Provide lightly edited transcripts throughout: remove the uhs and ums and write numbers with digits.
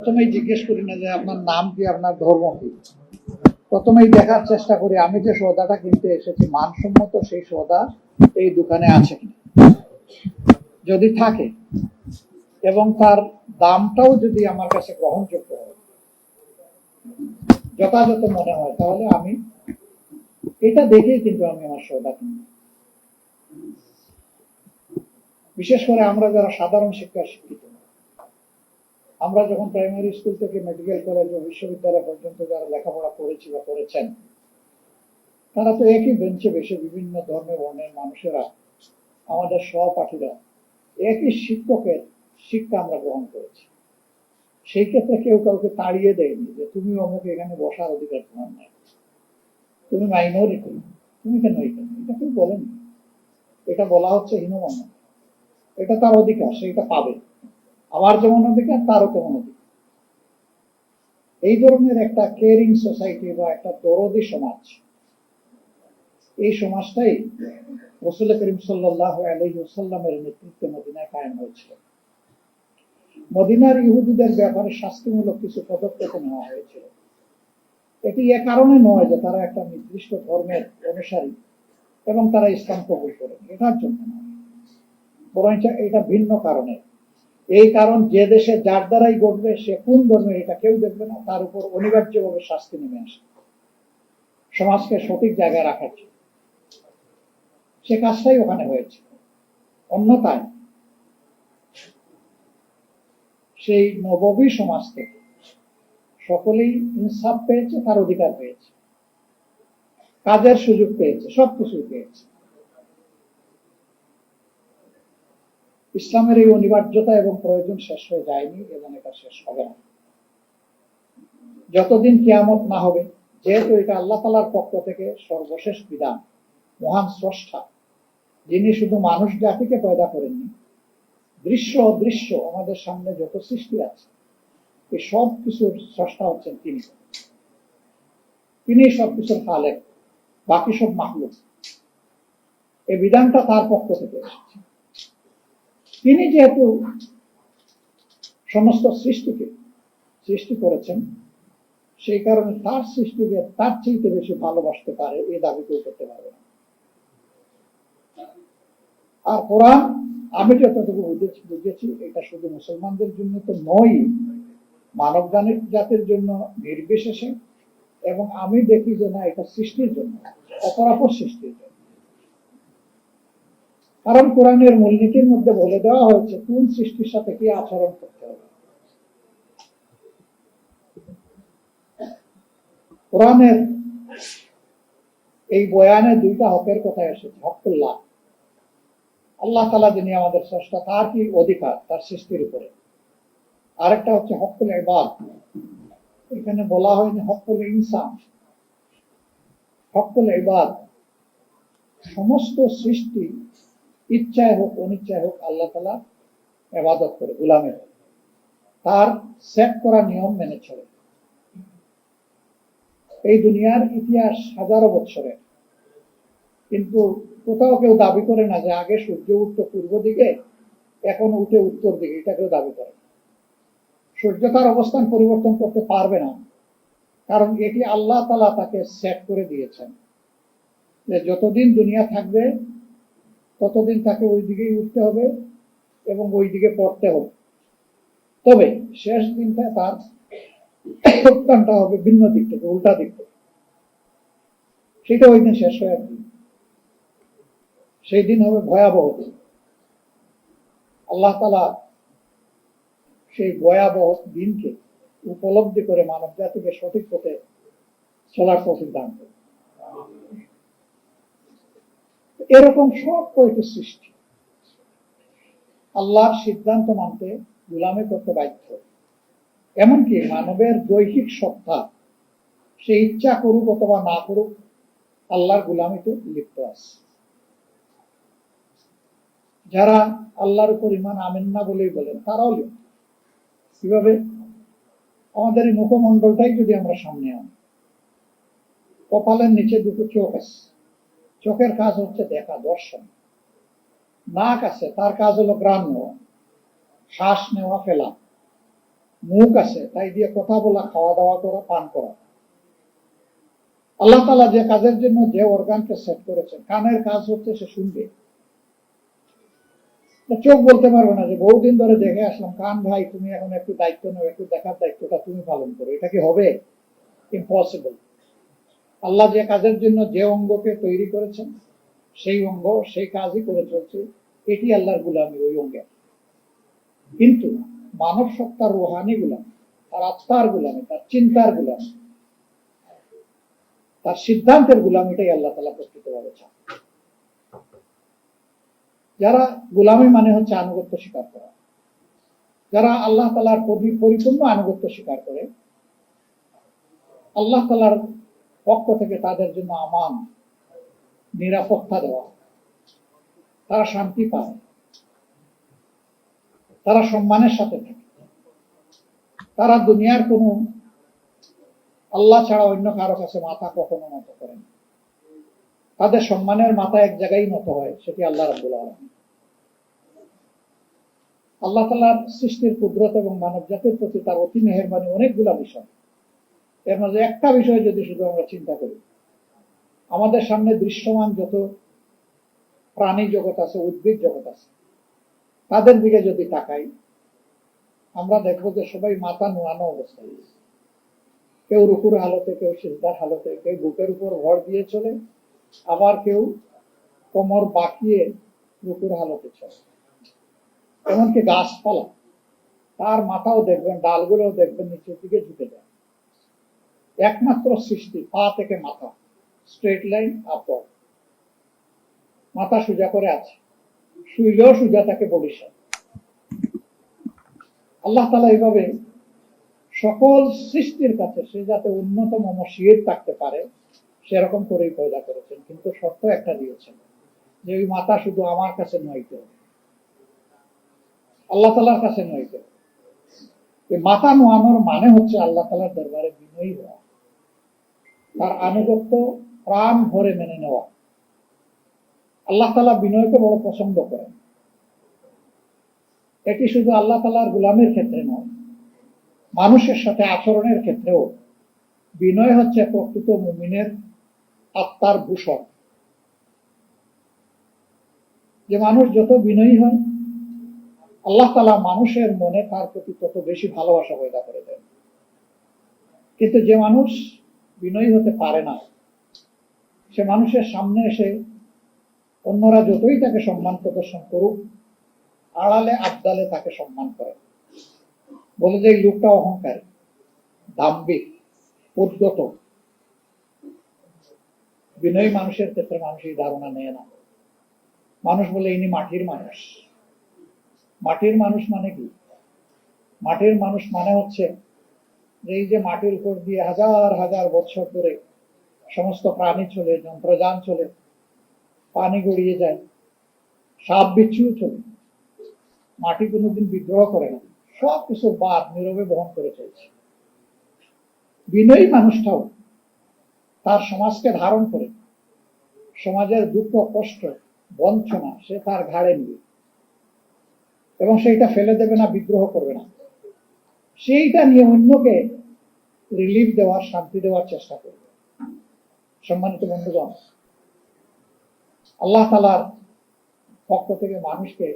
প্রথমেই জিজ্ঞেস করি না যে আপনার নাম কি, আপনার ধর্ম কি। প্রথমেই দেখার চেষ্টা করি আমি যে সওদাটা কিনতে এসেছি মানসম্মত সেই সওদা এই দোকানে আছে কিনা। যদি থাকে এবং তার দামটাও যদি আমার কাছে গ্রহণযোগ্য হয়, যথাযথ মনে হয়, তাহলে আমি এটা দেখেই কিন্তু আমি আমার সওদা কিনি। বিশেষ করে আমরা যারা সাধারণ শিক্ষা শিক্ষিত, আমরা যখন প্রাইমারি স্কুল থেকে মেডিকেল কলেজ ও বিশ্ববিদ্যালয় পর্যন্ত যারা লেখাপড়া করেছি বা করেছেন, তারা তো একই বেঞ্চে বসে বিভিন্ন ধর্মের বর্ণের মানুষেরা, আমাদের সহপাঠীরা একই শিক্ষকের শিক্ষা আমরা গ্রহণ করেছি। সেই ক্ষেত্রে কেউ কাউকে তাড়িয়ে দেয়নি যে তুমি অমুক এখানে বসার অধিকার তোমার নাই, তুমি মাইনরিটি, তুমি কেন এখানে, এটা কেউ বলেনি। এটা বলা হচ্ছে হীনমন্যতা। এটা তার অধিকার, সেটা পাবে। আমার যেমন অধিকার তারও তেমন অধিকার। এই ধরনের একটা কেয়ারিং সোসাইটি বা একটা দরদি সমাজ, এই সমাজটাই রাসূল করিম সাল্লাল্লাহু আলাইহি ওয়াসাল্লামের নেতৃত্বে মদিনায় কায়েম হয়েছিল। মদিনার ইহুদিদের ব্যাপারে শাস্তিমূলক কিছু পদক্ষেপ নেওয়া হয়েছিল। এটি এ কারণে নয় যে তারা একটা নির্দিষ্ট ধর্মের অনুসারী এবং তারা ইসলাম কবুল করে, এটার জন্য নয়, বরং এটা ভিন্ন কারণে। এই কারণ যে দেশে যার দ্বারাই ঘটবে সে কোন ধর্মের এটা কেউ দেখবে না, তার উপর অনিবার্যভাবে শাস্তি নেমে আসে সমাজকে সঠিক জায়গায় রাখার জন্য। সে কাজটাই ওখানে হয়েছে। অন্যথায় সেই নববী সমাজ থেকে সকলেই ইনসাফ পেয়েছে, তার অধিকার পেয়েছে, কাজের সুযোগ পেয়েছে, সবকিছুই পেয়েছে। ইসলামের এই অনিবার্যতা এবং প্রয়োজন শেষ হয়ে যায়নি এবং এটা শেষ হবে না যতদিন কিয়ামত না হবে। যেহেতু এটা আল্লাহ তাআলার পক্ষ থেকে সর্বশেষ বিধান, মহান স্রষ্টা যিনি শুধু মানুষ জাতিকে পয়দা করেননি, দৃশ্য অদৃশ্য আমাদের সামনে যত সৃষ্টি আছে এই সব কিছুর স্রষ্টা হচ্ছেন তিনি। তিনি সবকিছুর খালেক, বাকি সব মাখলুক। এই বিধানটা তার পক্ষ থেকে এসেছে। তিনি যেহেতু সমস্ত সৃষ্টিকে সৃষ্টি করেছেন, সেই কারণে তার সৃষ্টিকে তার চাইতে বেশি ভালোবাসতে পারে এই দাবি কেউ করতে পারবে না। আর কোরআন আমি যতটুকু বুঝেছি এটা শুধু মুসলমানদের জন্য তো নয়, মানব জাতির জন্য নির্বিশেষে। এবং আমি দেখি যে না, এটা সৃষ্টির জন্য, অপরাপর সৃষ্টির জন্য। কারণ কোরআনের মূলনীতির মধ্যে বলে দেওয়া হয়েছে কোন সৃষ্টির সাথে কি আচরণ করতে হবে। কোরআনের এই বয়ানে দুইটা হকের কথা এসেছে। হকুল্লাহ, আল্লাহ তাআলা যিনি আমাদের স্রষ্টা, তার কি অধিকার তার সৃষ্টির উপরে। আরেকটা হচ্ছে হকুল ইবাদ। এখানে বলা হয়নি হকুল ইনসান, হকুল ইবাদ। সমস্ত সৃষ্টি ইচ্ছায় হোক অনিচ্ছায় হোক আল্লাহ তাআলা ইবাদত করে, গোলামের, তার সেট করা নিয়ম মেনে চলে। এই দুনিয়ার ইতিহাস হাজারো বছরের, কিন্তু কোথাও কেউ দাবি করে না যে আগে সূর্য উঠত পূর্ব দিকে, এখন উঠে উত্তর দিকে, এটা কেউ দাবি করে। সূর্য তার অবস্থান পরিবর্তন করতে পারবে না, কারণ এটি আল্লাহ তাআলা তাকে সেট করে দিয়েছেন যে যতদিন দুনিয়া থাকবে ততদিন তাকে ওই দিকেই উঠতে হবে এবং ওই দিকে পড়তে হবে। তবে শেষ দিনটা তার উত্থানটা হবে ভিন্ন দিক থেকে, উল্টা দিক থেকে। সেটা ওই দিন শেষ হয়ে যাবে। সেই দিন হবে ভয়াবহ দিন। আল্লাহ তাআলা সেই ভয়াবহ দিনকে উপলব্ধি করে মানব জাতিকে সঠিক পথে চলার তৌফিক দান করে। এরকম সব কয়েকটি সৃষ্টি আল্লাহর সিদ্ধান্ত মানতে গোলামি করতে বাধ্য। এমনকি মানবের দৈহিক সত্তা, সে ইচ্ছা করুক অথবা না করুক, আল্লাহর গোলামিতে লিপ্ত আছে। যারা আল্লাহর উপর ঈমান আনেন না বলেই বলেন, তারাও লিপ্ত। কিভাবে? আমাদের এই মুখমণ্ডলটাই যদি আমরা সামনে আনি, কপালের নিচে দুটো চোখ আছে, চোখের কাজ হচ্ছে দেখা, দর্শন। নাক আছে, তার কাজ হলো ঘ্রাণ নেওয়া, শ্বাস নেওয়া, ফেলা। মুখ আছে, তাই দিয়ে কথা বলা, খাওয়া দাওয়া করা, পান করা। আল্লাহ তাআলা যে কাজের জন্য যে অর্গানকে সেট করেছেন, কানের কাজ হচ্ছে সে শুনবে। চোখ বলতে পারবে না যে বহুদিন ধরে দেখে আসলাম, কান ভাই তুমি এখন একটু দায়িত্ব নেও, একটু দেখার দায়িত্বটা তুমি পালন করো। এটা কি হবে? ইম্পসিবল। আল্লাহ যে কাজের জন্য যে অঙ্গকে তৈরি করেছেন, সেই অঙ্গ সেই কাজই করে চলছে। এটি আল্লাহর গুলামি, ওই অঙ্গে। কিন্তু মানব সত্তার রুহানি গুলামি, তার আত্মার গুলামি, তার চিন্তার গুলামি, তার সিদ্ধান্তের গুলামিটাই আল্লাহ তাআলা প্রকৃতভাবে চান। যারা গুলামি মানে হচ্ছে আনুগত্য স্বীকার করা, যারা আল্লাহ তাআলার পরিপূর্ণ আনুগত্য স্বীকার করে, আল্লাহ তাআলার পক্ষ থেকে তাদের জন্য আমান, নিরাপত্তা দেওয়া, তারা শান্তি পায়, তারা সম্মানের সাথে থাকে, তারা দুনিয়ার কোনো আল্লাহ ছাড়া অন্য কারো কাছে মাথা কখনো নত করেন। তাদের সম্মানের মাথা এক জায়গায় নত হয়, সেটি আল্লাহ রাব্বুল আলামিন। আল্লাহ তাআলার সৃষ্টির কুদরত এবং মানব জাতির প্রতি তার অতি মেহেরবানি অনেকগুলা বিষয়। এর মধ্যে একটা বিষয় যদি শুধু আমরা চিন্তা করি, আমাদের সামনে দৃশ্যমান যত প্রাণী জগৎ আছে, উদ্ভিদ জগৎ আছে, তাদের দিকে যদি তাকাই, আমরা দেখবো যে সবাই মাথা নোয়ানো অবস্থায়। কেউ রুকুর হালতে, কেউ সিজদার হালতে, কেউ বুকের উপর ভর দিয়ে চলে, আবার কেউ কোমর বাঁকিয়ে রুকুর হালতে চলে। এমনকি গাছপালা, তার মাথাও দেখবেন, ডালগুলোও দেখবেন নিচের দিকে ঝুঁকে যায়। একমাত্র সৃষ্টি পা থেকে মাথা স্ট্রেট লাইন আপওয়ার্ড, মাথা সোজা করে আছে, শুইলেও সোজা থাকে, বলিস। আল্লাহ তাআলা এইভাবে সকল সৃষ্টির কাছে সে যাতে উন্নতম মসজিদ থাকতে পারে সেরকম করেই পয়দা করেছেন। কিন্তু শর্ত একটা দিয়েছেন যে ওই মাথা শুধু আমার কাছে নয়তো, আল্লাহ তাআলার কাছে নয়তো। এই মাথা নোয়ানোর মানে হচ্ছে আল্লাহ তাআলার দরবারে বিনয়ী হওয়া, তার আনুগত্য প্রাণ ভরে মেনে নেওয়া। আল্লাহ তাআলা বিনয়কে বড় পছন্দ করেন। এটি শুধু আল্লাহ তাআলার গোলামের ক্ষেত্রে নয়, মানুষের সাথে আচরণের ক্ষেত্রেও বিনয় হচ্ছে প্রকৃত মুমিনের আত্মার ভূষণ। যে মানুষ যত বিনয়ী হয়, আল্লাহ তাআলা মানুষের মনে তার প্রতি তত বেশি ভালোবাসা পয়দা করে দেন। কিন্তু যে মানুষ বিনয়ী হতে পারে না, সে মানুষের সামনে এসে অন্যরা যতই তাকে সম্মান প্রদর্শন করুক, আড়ালে আবদালে তাকে সম্মান করে, বলে যে এই লোকটা অহংকারী, দাম্ভিক, উদ্যত। বিনয়ী মানুষের ক্ষেত্রে মানুষ এই ধারণা নেয় না। মানুষ বলে ইনি মাটির মানুষ। মাটির মানুষ মানে কি? মাটির মানুষ মানে হচ্ছে এই যে মাটির উপর দিয়ে হাজার হাজার বছর ধরে সমস্ত প্রাণী চলে, যন্ত্রযান চলে, পানি গড়িয়ে যায়, সাপ বিচ্ছু চলে, মাটি কোনোদিন বিদ্রোহ করে না, সবকিছু বাদ নীরবে বহন করে চলছে। বিনয়ী মানুষটাও তার সমাজকে ধারণ করে, সমাজের দুঃখ কষ্ট বঞ্চনা সে তার ঘাড়ে নিবে এবং সেইটা ফেলে দেবে না, বিদ্রোহ করবে না, সেইটা নিয়ে অন্যকে রিলিফ দেওয়ার, শান্তি দেওয়ার চেষ্টা করবে। সম্মানিত বন্ধুগণ, আল্লাহ তাআলার পক্ষ থেকে মানুষকে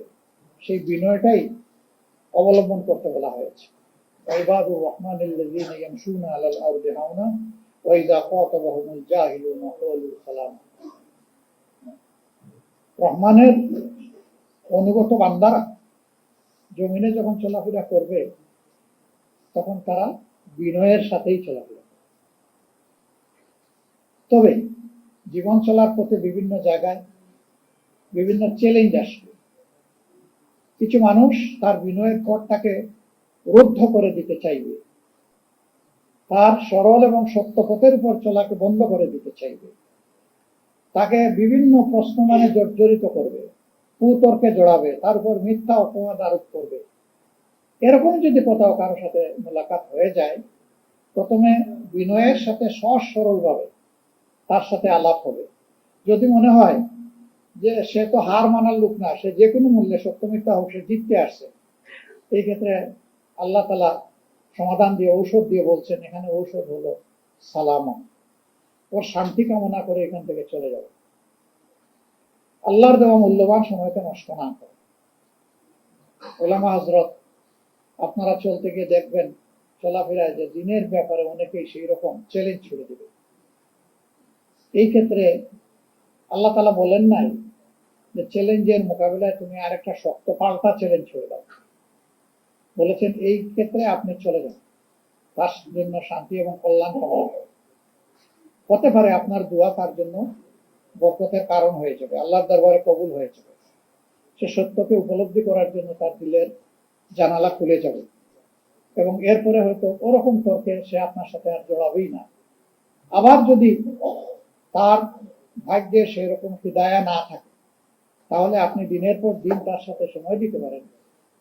সেই বিনয়টাই অবলম্বন করতে বলা হয়েছে। ইবাদুর রহমানিল্লাযীনা ইয়ামশুনা আলাল আরদি হাওনা ওয়া ইযা খাতাবাহুমুল জাহিলুনা ক্বালু সালামা। রহমানের অনুগত বান্দারা জমিনে যখন চলাফেরা করবে, তখন তারা বিনয়ের সাথেই চলাফেরা করবে। তবে জীবন চলার পথে বিভিন্ন জায়গায় বিভিন্ন চ্যালেঞ্জ আসবে। কিছু মানুষ তার বিনয়ের পথটাকে রুদ্ধ করে দিতে চাইবে, তার সরল এবং সত্য পথের উপর চলাকে বন্ধ করে দিতে চাইবে, তাকে বিভিন্ন প্রশ্ন মানে জর্জরিত করবে, কুতর্কে জড়াবে, তার উপর মিথ্যা অপবাদ আরোপ করবে। এরকম যদি কোথাও কারো সাথে মোলাকাত হয়ে যায়, প্রথমে বিনয়ের সাথে সহজ সরল ভাবে তার সাথে আলাপ হবে। যদি মনে হয় যে সে তো হার মানার লোক না, সে যে কোনো মূল্যে সত্য মিথ্যা হোক সে জিততে আসছে, এই ক্ষেত্রে আল্লাহ তাআলা সমাধান দিয়ে, ঔষধ দিয়ে বলছেন এখানে ঔষধ হলো সালাম, ওর শান্তি কামনা করে এখান থেকে চলে যাবে। আল্লাহর দেওয়া মূল্যবান সময়কে নষ্ট না করে। ওলামা হযরত, আপনারা চলতে গিয়ে দেখবেন চলাফেরায় যে দিনের ব্যাপারে অনেকেই সেই রকম চ্যালেঞ্জ ছুড়ে দেবে। এই ক্ষেত্রে আল্লাহ তাআলা বলেন নাই যে চ্যালেঞ্জের মোকাবিলায় তুমি আরেকটা শক্ত পাল্টা চ্যালেঞ্জ ছুড়ে দাও। বলেছেন এই ক্ষেত্রে আপনি চলে যান, তার জন্য শান্তি এবং কল্যাণ কামনা করুন। হতে পারে আপনার দোয়া তার জন্য বরকতের কারণ হয়ে যাবে, আল্লাহর দরবারে কবুল হয়ে যাবে। সে সত্যকে উপলব্ধি করার জন্য তার দিলের জানালা খুলে যাবে এবং এরপরে হয়তো ওরকম তর্কে সে আপনার সাথে আর জড়াবেই না। আবার যদি তার ভাগ্যে সেই রকম হিদায়া না থাকে, তাহলে আপনি দিনের পর দিন তার সাথে সময় দিতে পারেন,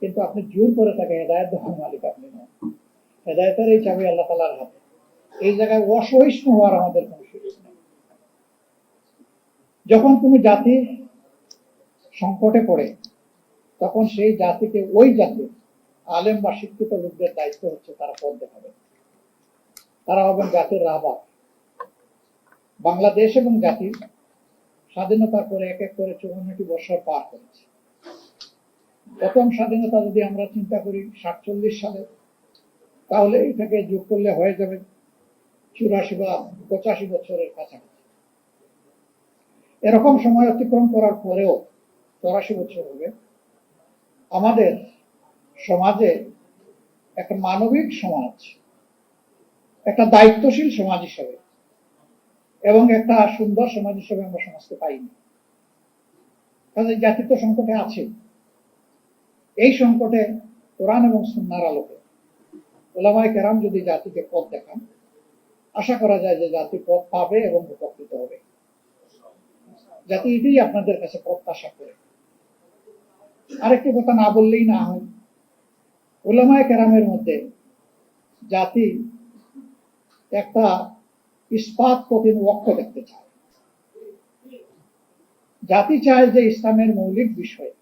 কিন্তু আপনি জোর করে তাকে হেদায়েত দেওয়ার মালিক আপনি নন। হেদায়েতের এই চাবি আল্লাহ তাআলার হাতে। এই জায়গায় অসহিষ্ণু হওয়ার আমাদের কোন সুযোগ নেই। যখন তুমি জাতি সংকটে পড়ে, তখন সেই জাতিকে, ওই জাতির আলেম বা শিক্ষিত লোকদের দায়িত্ব হচ্ছে তারা পথ দেখাবে। তারা হবেন জাতির রাহবার। বাংলাদেশ এবং জাতি স্বাধীনতার পরে এক এক করে 54টি বছর পার করেছে। প্রথম স্বাধীনতা যদি আমরা চিন্তা করি 47 সালে, তাহলে এটাকে যোগ করলে হয়ে যাবে 84 বা 85 বছরের কাছাকাছি। এরকম সময় অতিক্রম করার পরেও 84 বছর হবে, আমাদের সমাজে একটা মানবিক সমাজ, একটা দায়িত্বশীল সমাজ হিসেবে এবং একটা সুন্দর সমাজ হিসেবে আমরা সমাজকে পাইনি। কাজে জাতি তো সংকটে আছে। এই সংকটে কোরআন এবং সুন্নাহর আলোকে উলামায়ে কেরাম যদি জাতিকে পথ দেখান, আশা করা যায় যে জাতি পথ পাবে এবং উপকৃত হবে। জাতি এটাই আপনাদের কাছে প্রত্যাশা করে। আরেকটি কথা না বললেই না হয়, উলামায়ে কেরামের মধ্যে জাতি একটা ইস্পাত কঠিন ওয়াক্য দেখতে চায়। জাতি চায় যে ইসলামের মৌলিক বিষয়ে,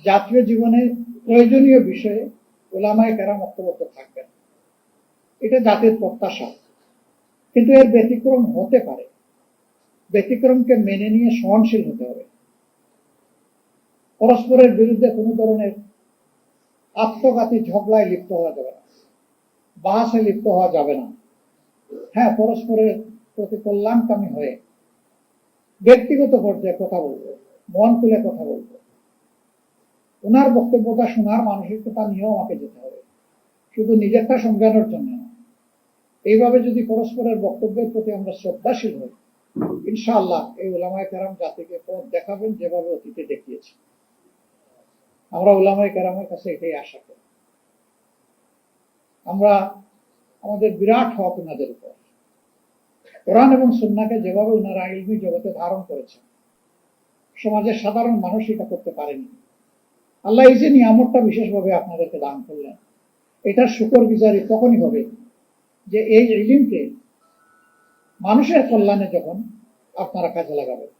জাতীয় জীবনের প্রয়োজনীয় বিষয়ে উলামায়ে কেরাম ঐক্যবদ্ধ থাকবেন। এটা জাতির প্রত্যাশা। কিন্তু এর ব্যতিক্রম হতে পারে। ব্যতিক্রমকে মেনে নিয়ে সহনশীল হতে হবে। পরস্পরের বিরুদ্ধে কোনো ধরনের আত্মঘাতী ঝগড়ায় লিপ্ত হওয়া যাবে না, বাহাসে লিপ্ত হওয়া যাবে না। হ্যাঁ, পরস্পরের প্রতি কল্যাণকামী হয়ে ব্যক্তিগত পর্যায়ে কথা বলবো, মন খুলে কথা বলবো। ওনার বক্তব্যটা শোনার মানসিকতা নিয়েও আমাকে যেতে হবে, শুধু নিজেরটা সমঝানোর জন্য না। এইভাবে যদি পরস্পরের বক্তব্যের প্রতি আমরা শ্রদ্ধাশীল হই, ইনশাআল্লাহ এই উলামায়ে কেরাম জাতিকে পথ দেখাবেন যেভাবে অতীতে দেখিয়েছে। আমরা উলামায়ে কেরামের কাছে এটাই আশা করি। আমরা আমাদের বিরাট হক ওনাদের উপর। কোরআন এবং সুন্নাহকে যেভাবে ওনারা ইলমি জগতে ধারণ করেছেন, সমাজের সাধারণ মানুষ এটা করতে পারেনি। আল্লাহ এই যে নিয়ামতটা বিশেষভাবে আপনাদেরকে দান করলেন, এটার শুকরগুজারি তখনই হবে যে এই ইলমকে মানুষের কল্যাণে যখন আপনারা কাজে লাগাবেন।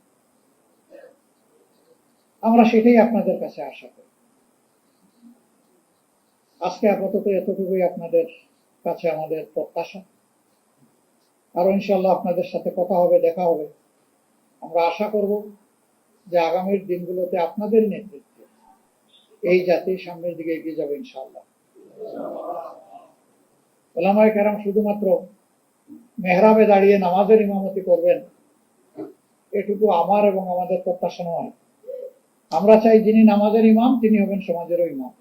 আমরা সেটাই আপনাদের কাছে আশা করি। আজকে আপাতত এতটুকুই আপনাদের কাছে আমাদের প্রত্যাশা। আরো ইনশাআল্লাহ আপনাদের সাথে কথা হবে, দেখা হবে। আমরা আশা করব যে আগামীর দিনগুলোতে আপনাদের নেতৃত্বে এই জাতি সামনের দিকে এগিয়ে যাবে ইনশাআল্লাহ। উলামায়ে কেরাম শুধুমাত্র মেহরাবে দাঁড়িয়ে নামাজের ইমামতি করবেন, এটুকু আমার এবং আমাদের প্রত্যাশা নয়। আমরা চাই যিনি নামাজের ইমাম তিনি হবেন সমাজেরও ইমাম।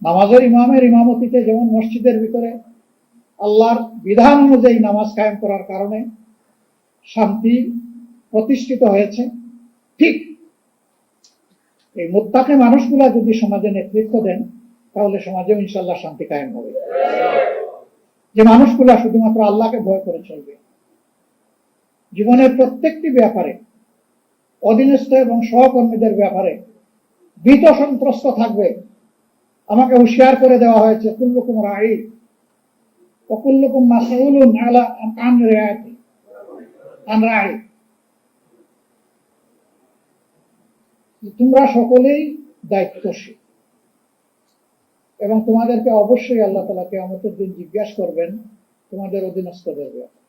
নামাজের ইমামের ইমামতিতে যেমন মসজিদের ভিতরে আল্লাহর বিধান অনুযায়ী নামাজ কায়েম করার কারণে শান্তি প্রতিষ্ঠিত হয়েছে, ঠিক এই মুত্তাকি মানুষগুলা যদি সমাজে নেতৃত্ব দেন, তাহলে সমাজেও ইনশাআল্লাহ শান্তি কায়েম হবে। যে মানুষগুলা শুধুমাত্র আল্লাহকে ভয় করে চলবে, জীবনের প্রত্যেকটি ব্যাপারে অধীনস্থ এবং সহকর্মীদের ব্যাপারে ভীত সন্ত্রস্ত থাকবে। আমাকে হুঁশিয়ার করে দেওয়া হয়েছে, কুল্লুকুম রাঈ ওয়া কুল্লুকুম মাসউলুন আন রাঈ। তোমরা সকলেই দায়িত্বশীল, এবং তোমাদেরকে অবশ্যই আল্লাহ তাআলা কিয়ামতের দিন জিজ্ঞাসা করবেন তোমাদের অধীনস্থদের ব্যাপারে।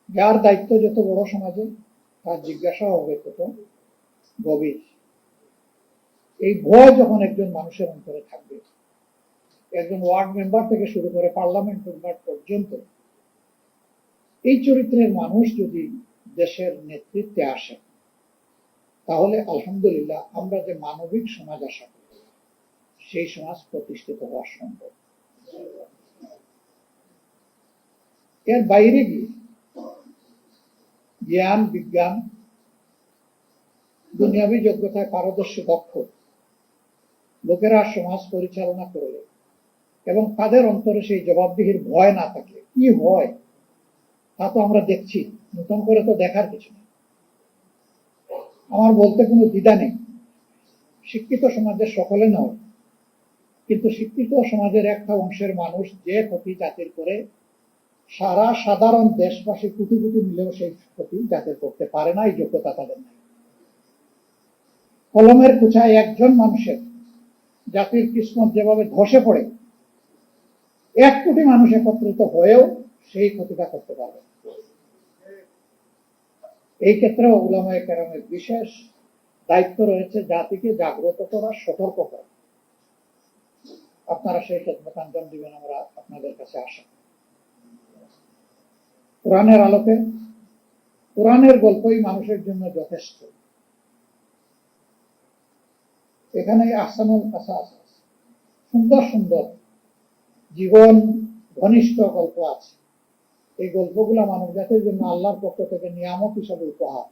যার দায়িত্ব যত বড় সমাজে, তার জিজ্ঞাসা হবে তত গভীর। এই ভয় যখন একজন মানুষের অন্তরে থাকবে, একজন ওয়ার্ড মেম্বার থেকে শুরু করে পার্লামেন্ট মেম্বার পর্যন্ত, এই চরিত্রের মানুষ যদি দেশের নেতৃত্বে আসে, তাহলে আলহামদুলিল্লাহ আমরা যে মানবিক সমাজ আশা করি সেই সমাজ প্রতিষ্ঠিত হওয়া সম্ভব। এর বাইরে গিয়ে জ্ঞান, বিজ্ঞান, দুনিয়াবী যোগ্যতায় পারদর্শী দক্ষ লোকেরা সমাজ পরিচালনা করলে এবং তাদের অন্তরে সেই জবাবদিহির ভয় না থাকলে কি হয় তা তো আমরা দেখছি, নতুন করে তো দেখার কিছু নেই। আমার বলতে কোনো দ্বিধা নেই, শিক্ষিত সমাজের সকলে নয়, কিন্তু শিক্ষিত সমাজের একটা অংশের মানুষ যে ক্ষতি জাতির করে, সারা সাধারণ দেশবাসী কোটি কোটি মিলেও সেই ক্ষতি জাতির করতে পারে না, এই যোগ্যতা তাদের নেই। কলমের কুচায় একজন মানুষের জাতির কিসমত যেভাবে ধসে পড়ে, 1 কোটি মানুষ একত্রিত হয়েও সেই ক্ষতিটা করতে পারবে। এই ক্ষেত্রে উলামায়ে কেরামের বিশেষ দায়িত্ব রয়েছে জাতিকে জাগ্রত করা, সতর্ক করা। আপনারা সেই খেদমত আঞ্জাম দিবেন, আমরা আপনাদের কাছে আশা। কোরআনের আলোকে কোরআনের গল্পই মানুষের জন্য যথেষ্ট। এখানে আহসানুল কাসাস, সুন্দর সুন্দর জীবন ঘনিষ্ঠ গল্প আছে। এই গল্পগুলা মানব জাতির জন্য আল্লাহর পক্ষ থেকে নিয়ামত হিসাবে উপহার।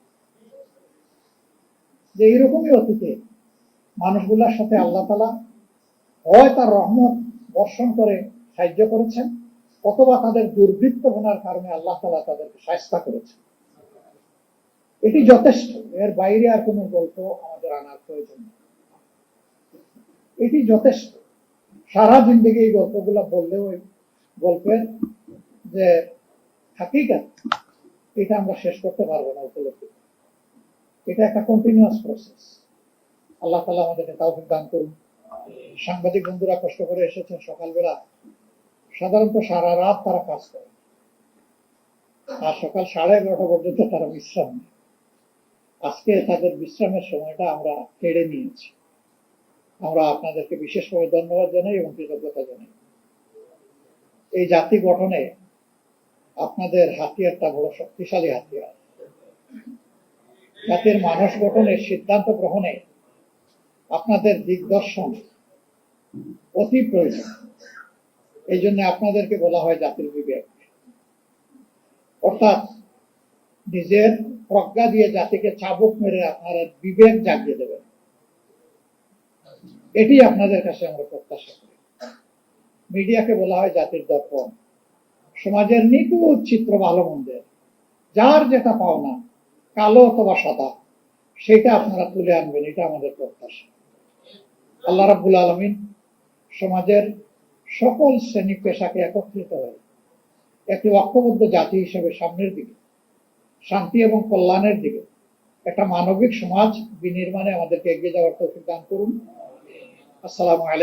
যে এইরকমই অতীতে মানুষগুলার সাথে আল্লাহ তাআলা হয় তার রহমত বর্ষণ করে সাহায্য করেছেন, অথবা তাদের দুর্বৃত্তপনার কারণে আল্লাহ তাআলা তাদেরকে শায়েস্তা করেছেন। এটি যথেষ্ট, এর বাইরে আর কোনো গল্প আমাদের আনার প্রয়োজন নেই। এটি যথেষ্ট। সারা জিন্দেগি এই গল্পগুলা বললেও ওই গল্পের যে হাকিকত, এটা আমরা শেষ করতে পারবো না উপলব্ধি। এটা একটা কন্টিনিউয়াস প্রসেস। আল্লাহ তাআলা আমাদেরকে তাওফিক দান করুন। সাংবাদিক বন্ধুরা কষ্ট করে এসেছেন সকালবেলা, সাধারণত সারা রাত তারা কাজ করে, আর সকাল 11:30 পর্যন্ত তারা বিশ্রাম নেয়। আজকে তাদের বিশ্রামের সময়টা আমরা কেড়ে নিয়েছি। আমরা আপনাদেরকে বিশেষভাবে ধন্যবাদ জানাই এবং কৃতজ্ঞতা জানাই। এই জাতি গঠনে আপনাদের হাতিয়ারটা বড় শক্তিশালী হাতিয়ার। জাতির মানুষ গঠনের সিদ্ধান্ত গ্রহণে আপনাদের দিগদর্শন অতি প্রয়োজন। এই জন্য আপনাদেরকে বলা হয় জাতির বিবেক, অর্থাৎ নিজের প্রজ্ঞা দিয়ে জাতিকে চাবুক মেরে আপনারা বিবেক জাগিয়ে দেবেন। এটি আপনাদের কাছে আমরা প্রত্যাশা করি। মিডিয়াকে বলা হয় জাতির দর্পণ। সমাজের নিখুঁত চিত্র ভালো মন্দের, যার যেটা পাওনা, কালো অথবা সাদা, সেটা আপনারা তুলে আনবেন, এটা আমাদের প্রত্যাশা। আল্লাহ রাব্বুল আলামিন সমাজের সকল শ্রেণী পেশাকে একত্রিত হয়ে একটি ঐক্যবদ্ধ জাতি হিসেবে সামনের দিকে শান্তি এবং কল্যাণের দিকে একটা মানবিক সমাজ বিনির্মাণে আমাদেরকে এগিয়ে যাওয়ার তৌফিক দান করুন। আসসালামু আলাইকুম।